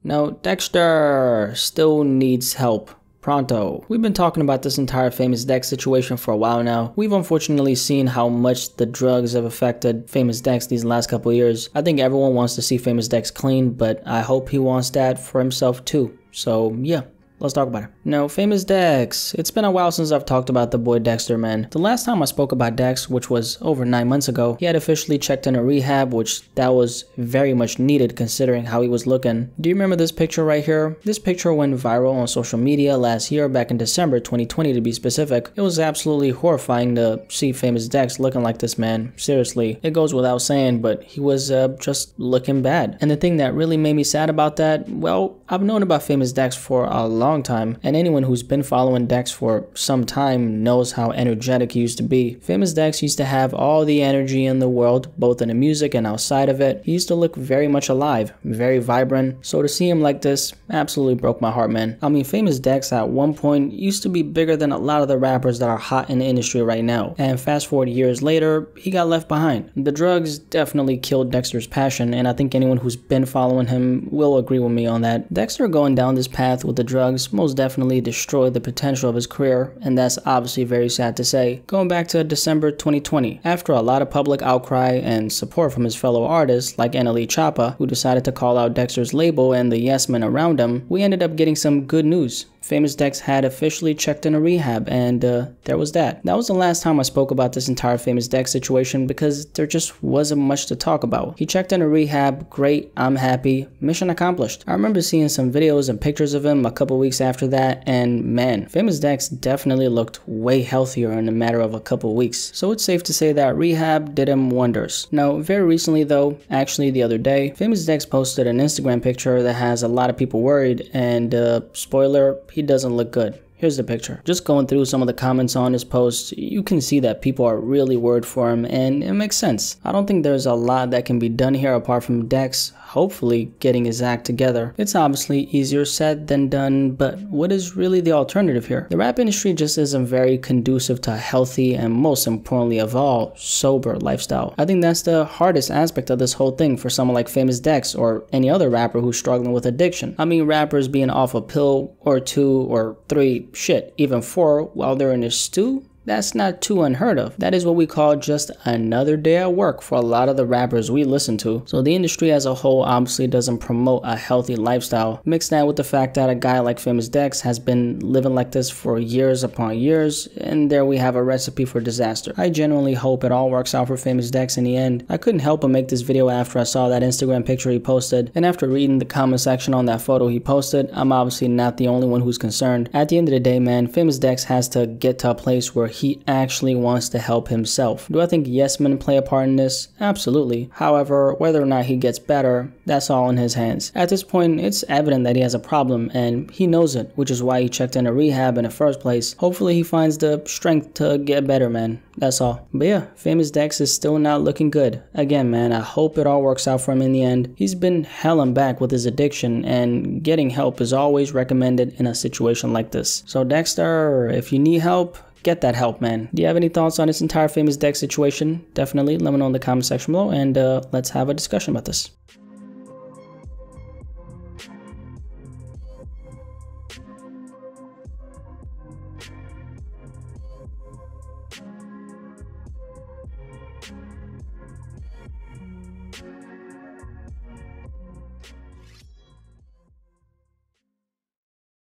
Now, Dexter still needs help. Pronto. We've been talking about this entire Famous Dex situation for a while now. We've unfortunately seen how much the drugs have affected Famous Dex these last couple years. I think everyone wants to see Famous Dex clean, but I hope he wants that for himself too. So yeah. Let's talk about it. Now, Famous Dex. It's been a while since I've talked about the boy Dexter, man. The last time I spoke about Dex, which was over 9 months ago, he had officially checked into rehab, which that was very much needed considering how he was looking. Do you remember this picture right here? This picture went viral on social media last year, back in December 2020 to be specific. It was absolutely horrifying to see Famous Dex looking like this, man. Seriously, it goes without saying, but he was just looking bad. And the thing that really made me sad about that, well, I've known about Famous Dex for a long time, and anyone who's been following Dex for some time knows how energetic he used to be. Famous Dex used to have all the energy in the world, both in the music and outside of it. He used to look very much alive, very vibrant, so to see him like this absolutely broke my heart, man. I mean, Famous Dex at one point used to be bigger than a lot of the rappers that are hot in the industry right now, and fast forward years later, he got left behind. The drugs definitely killed Dexter's passion, and I think anyone who's been following him will agree with me on that. Dexter going down this path with the drugs most definitely destroyed the potential of his career, and that's obviously very sad to say. Going back to December 2020, after a lot of public outcry and support from his fellow artists like NLE Choppa, who decided to call out Dexter's label and the yes men around him, we ended up getting some good news. Famous Dex had officially checked into rehab, and there was that. That was the last time I spoke about this entire Famous Dex situation because there just wasn't much to talk about. He checked into rehab, great, I'm happy, mission accomplished. I remember seeing some videos and pictures of him a couple weeks after that, and man, Famous Dex definitely looked way healthier in a matter of a couple weeks. So it's safe to say that rehab did him wonders. Now, very recently though, actually the other day, Famous Dex posted an Instagram picture that has a lot of people worried, and spoiler, he doesn't look good. Here's the picture. Just going through some of the comments on his post, you can see that people are really worried for him, and it makes sense. I don't think there's a lot that can be done here apart from Dex hopefully getting his act together. It's obviously easier said than done, but what is really the alternative here? The rap industry just isn't very conducive to a healthy and, most importantly of all, sober lifestyle. I think that's the hardest aspect of this whole thing for someone like Famous Dex or any other rapper who's struggling with addiction. I mean, rappers being off a pill or 2 or 3, shit, even 4 while they're in a stew? That's not too unheard of. That is what we call just another day at work for a lot of the rappers we listen to. So the industry as a whole obviously doesn't promote a healthy lifestyle. Mix that with the fact that a guy like Famous Dex has been living like this for years upon years, and there we have a recipe for disaster. I genuinely hope it all works out for Famous Dex in the end. I couldn't help but make this video after I saw that Instagram picture he posted, and after reading the comment section on that photo he posted, I'm obviously not the only one who's concerned. At the end of the day, man, Famous Dex has to get to a place where he actually wants to help himself. Do I think yes men play a part in this? Absolutely. However, whether or not he gets better, that's all in his hands. At this point, it's evident that he has a problem and he knows it, which is why he checked into rehab in the first place. Hopefully he finds the strength to get better, man. That's all. But yeah, Famous Dex is still not looking good. Again, man, I hope it all works out for him in the end. He's been helling back with his addiction, and getting help is always recommended in a situation like this. So Dexter, if you need help, get that help, man. Do you have any thoughts on this entire Famous Dex situation? Definitely let me know in the comment section below, and let's have a discussion about this.